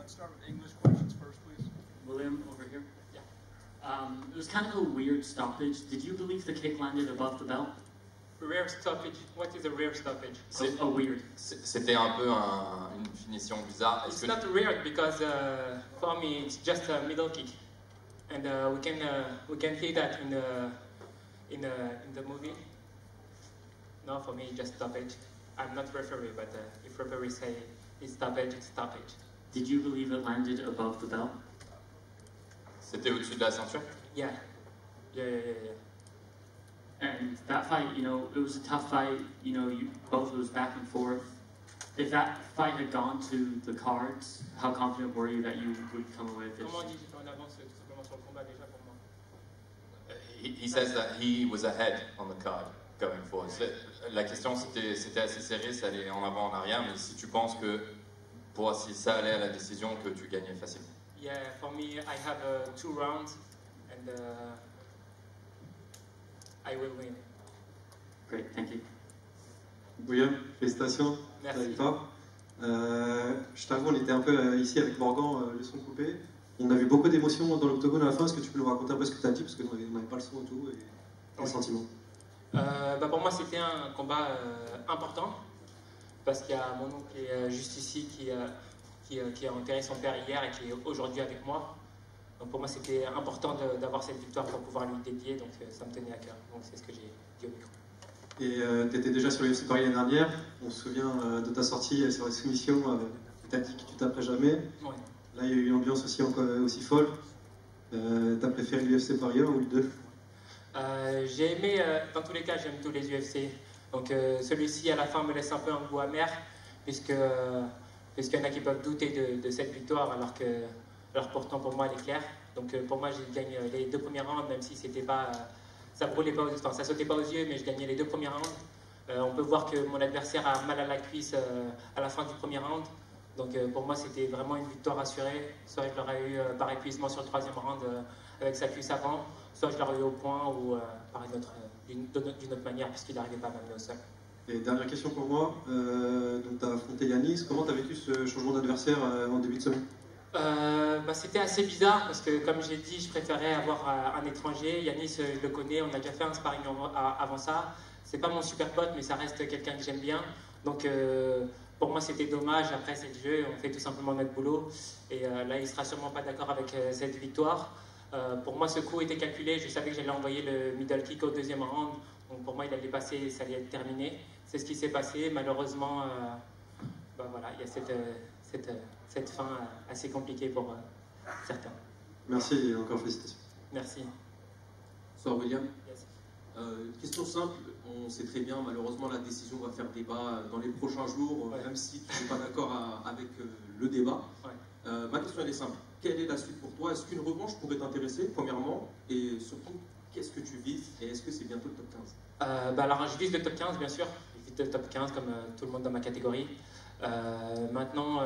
Let's start with English questions first, please. William, over here. Yeah. It was kind of a weird stoppage. Did you believe the kick landed above the belt? Rear stoppage. What is a rear stoppage? Weird. C'était un peu une finition bizarre. It's not weird because for me it's just a middle kick, and we can see that in the movie. No, for me it's just stoppage. I'm not referee, but if referee say it's stoppage, it's stoppage. Did you believe it landed above the belt? C'était au-dessus de la ceinture? Yeah. And that fight, you know, it was a tough fight. You know, both it was back and forth. If that fight had gone to the cards, how confident were you that you would come away with this? Comment on dit en avance tout simplement sur le combat déjà pour moi? He says that he was ahead on the card going forward. La question c'était assez serré, ça allait en avant, en arrière, mais si tu penses que si ça allait à la décision, que tu gagnais facilement. Yeah, for me, I have 2 rounds, and I will win. Great, thank you. William, félicitations. Merci. Je t'avoue, on était un peu ici avec Morgan, le son coupé. On a vu beaucoup d'émotions dans l'octogone à la fin. Est-ce que tu peux nous raconter un peu ce que tu as dit? Parce qu'on n'avait pas le son et tout, et les sentiments. Pour moi, c'était un combat important, parce qu'il y a mon oncle qui est juste ici, qui a enterré son père hier et qui est aujourd'hui avec moi. Donc pour moi, c'était important d'avoir cette victoire pour pouvoir lui dédier, donc ça me tenait à cœur. Donc c'est ce que j'ai dit au micro. Et tu étais déjà sur l'UFC Paris l'année dernière. On se souvient de ta sortie sur la soumission. Tu as dit que tu taperais jamais. Ouais. Là, il y a eu une ambiance aussi folle. Tu as préféré l'UFC Paris 1 ou le 2? J'ai aimé, dans tous les cas, j'aime tous les UFC. Donc celui-ci, à la fin, me laisse un peu un goût amer, puisqu'il y en a qui peuvent douter de cette victoire, alors pourtant pour moi elle est claire. Donc pour moi, je gagne les 2 premiers rounds, même si c'était pas, ça brûlait pas, ça sautait pas aux yeux, mais je gagnais les 2 premiers rounds. On peut voir que mon adversaire a mal à la cuisse à la fin du premier round. Donc pour moi, c'était vraiment une victoire assurée. Soit je l'aurais eu par épuisement sur le 3e round avec sa cuisse avant, soit je l'aurais eu au point ou d'une autre manière, puisqu'il n'arrivait pas à m'amener au sol. Et dernière question pour moi, donc tu as affronté Yanis. Comment tu as vécu ce changement d'adversaire en début de semaine? C'était assez bizarre parce que, comme j'ai dit, je préférais avoir un étranger. Yanis, je le connais, on a déjà fait un sparring avant ça. C'est pas mon super pote, mais ça reste quelqu'un que j'aime bien. Donc pour moi, c'était dommage. Après, c'est le jeu, on fait tout simplement notre boulot. Et là, il sera sûrement pas d'accord avec cette victoire. Pour moi, ce coup était calculé. Je savais que j'allais envoyer le middle kick au 2e round. Donc pour moi, il allait passer et ça allait être terminé. C'est ce qui s'est passé. Malheureusement, voilà, il y a cette fin assez compliquée pour certains. Merci et encore félicitations. Merci. Bonsoir William. Yes. Question simple, on sait très bien, malheureusement la décision va faire débat dans les prochains jours, Ouais. même si tu n'es pas d'accord avec le débat. Ouais. Ma question elle est simple, quelle est la suite pour toi? Est-ce qu'une revanche pourrait t'intéresser, premièrement? Et surtout, qu'est-ce que tu vises? Et est-ce que c'est bientôt le top 15? Alors je vise le top 15 bien sûr, je vise le top 15 comme tout le monde dans ma catégorie. Maintenant,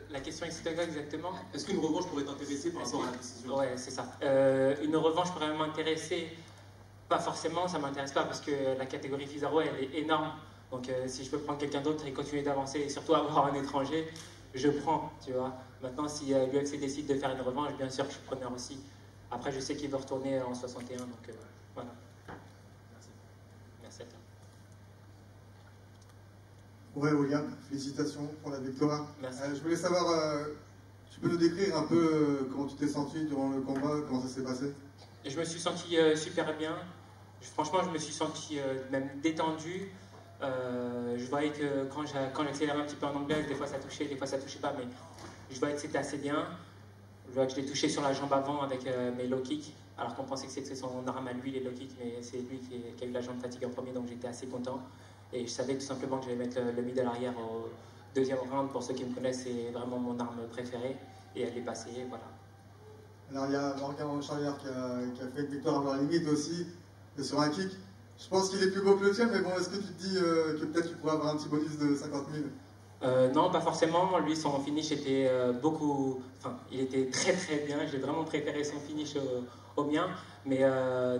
la question est exactement. Est-ce qu'une revanche pourrait t'intéresser par rapport à la décision? Ouais, c'est ça. Une revanche pourrait m'intéresser? Pas forcément, ça m'intéresse pas parce que la catégorie Fizarro elle est énorme. Donc si je peux prendre quelqu'un d'autre et continuer d'avancer et surtout avoir un étranger, je prends, tu vois. Maintenant, si l'UFC décide de faire une revanche, bien sûr que je suis preneur aussi. Après, je sais qu'il veut retourner en 61, donc voilà. Merci. Merci à toi. Ouais, William, félicitations pour la victoire. Merci. Je voulais savoir, tu peux nous décrire un peu comment tu t'es senti durant le combat, comment ça s'est passé? Et je me suis senti super bien. Franchement, je me suis senti même détendu. Je voyais que quand j'accélérais un petit peu en anglaise, des fois ça touchait pas, mais je voyais que c'était assez bien. Je voyais que je l'ai touché sur la jambe avant avec mes low kicks, alors qu'on pensait que c'était son arme à lui, les low kicks, mais c'est lui qui a eu la jambe fatiguée en premier, donc j'étais assez content. Et je savais tout simplement que j'allais mettre le middle arrière au 2e round. Pour ceux qui me connaissent, c'est vraiment mon arme préférée, et elle est passée, voilà. Alors il y a Morgan Charrière qui a fait une victoire à la limite aussi, sur un kick. Je pense qu'il est plus beau que le tien, mais bon, est-ce que tu te dis que peut-être tu pourrais avoir un petit bonus de 50 000? Non, pas forcément. Lui, son finish était il était très très bien. J'ai vraiment préféré son finish au mien. Mais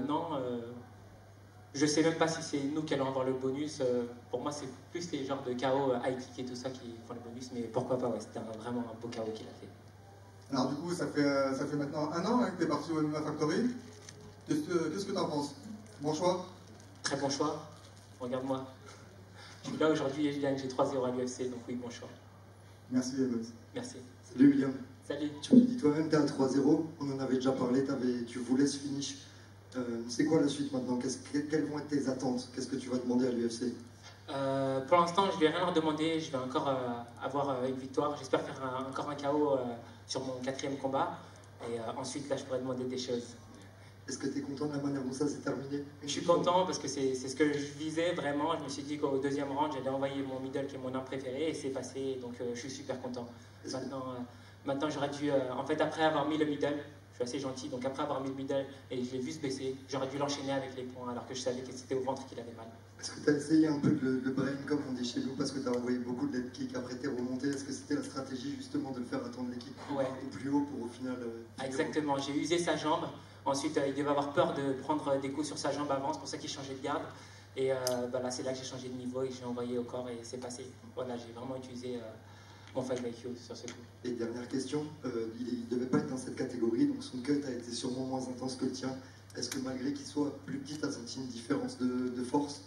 non, Je sais même pas si c'est nous qui allons avoir le bonus. Pour moi, c'est plus les genres de KO high kick et tout ça qui font le bonus, mais pourquoi pas, ouais, c'était vraiment un beau KO qu'il a fait. Alors du coup, ça fait maintenant 1 an hein, que tu es parti au MMA Factory. Qu'est-ce que tu en penses? Bon choix? Très bon choix. Regarde-moi. Je suis là aujourd'hui et je gagne, j'ai 3-0 à l'UFC, donc oui, bon choix. Merci Evans. Merci. Salut William. Salut. Tu me dis toi-même, tu es à 3-0, on en avait déjà parlé, tu voulais ce finish. C'est quoi la suite maintenant? Quelles vont être tes attentes? Qu'est-ce que tu vas demander à l'UFC? Pour l'instant, je ne vais rien leur demander, je vais encore avoir une victoire. J'espère faire encore un KO sur mon 4e combat. Et ensuite, là, je pourrais demander des choses. Est-ce que tu es content de la manière dont ça s'est terminé? Je suis content parce que c'est ce que je visais vraiment. Je me suis dit qu'au 2e round, j'allais envoyer mon middle qui est mon arme préférée et c'est passé. Donc je suis super content. Maintenant j'aurais dû, en fait, après avoir mis le middle, je suis assez gentil, donc après avoir mis le middle et je l'ai vu se baisser, j'aurais dû l'enchaîner avec les points alors que je savais que c'était au ventre qu'il avait mal. Est-ce que tu as essayé un peu le brain comme on dit chez nous parce que tu as envoyé beaucoup de leg kicks, après t'es remonté? Est-ce que c'était la stratégie justement de le faire attendre l'équipe au plus haut pour au final... Exactement, j'ai usé sa jambe. Ensuite, il devait avoir peur de prendre des coups sur sa jambe avant, c'est pour ça qu'il changeait de garde. Et là, c'est là que j'ai changé de niveau et j'ai envoyé au corps et c'est passé. Voilà, j'ai vraiment utilisé mon fight IQ sur ce coup. Et dernière question, il ne devait pas être dans cette catégorie, donc son cut a été sûrement moins intense que le tien. Est-ce que malgré qu'il soit plus petit, tu as senti une différence de force?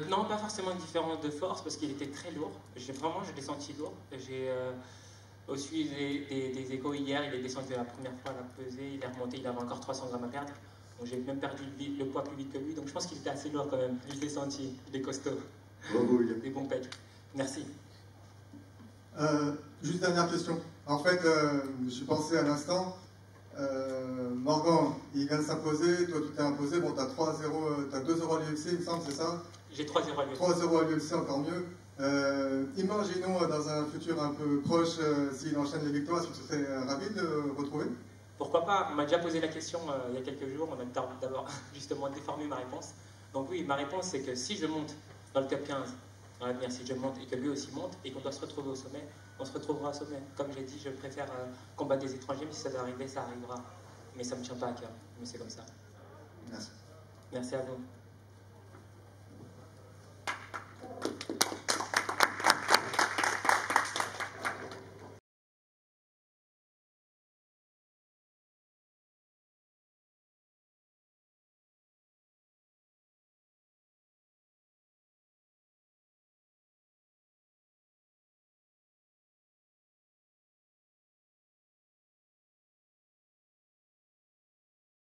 Non, pas forcément une différence de force parce qu'il était très lourd. Je l'ai senti lourd. J'ai aussi des échos hier, il est descendu la première fois à la pesée, il est remonté, il avait encore 300 grammes à perdre. Donc j'ai même perdu le poids plus vite que lui, donc je pense qu'il était assez lourd quand même. Je l'ai senti, il est costaud. Bravo William. Des bons pecs. Merci. Juste dernière question. En fait, je pensais à l'instant, Morgan, il vient de s'imposer, toi tu t'es imposé, bon t'as 2-0 à l'UFC il me semble, c'est ça? J'ai 3-0 à l'UFC. 3-0 à l'UFC, encore mieux. Imaginons dans un futur un peu proche, s'il enchaîne les victoires, est-ce que tu serais ravi de le retrouver? Pourquoi pas? On m'a déjà posé la question il y a quelques jours, on a d'abord justement déformé ma réponse. Donc oui, ma réponse c'est que si je monte dans le top 15 dans l'avenir, si je monte et que lui aussi monte et qu'on doit se retrouver au sommet, on se retrouvera au sommet. Comme j'ai dit, je préfère combattre des étrangers, mais si ça doit arriver, ça arrivera. Mais ça ne me tient pas à cœur, mais c'est comme ça. Merci. Merci à vous.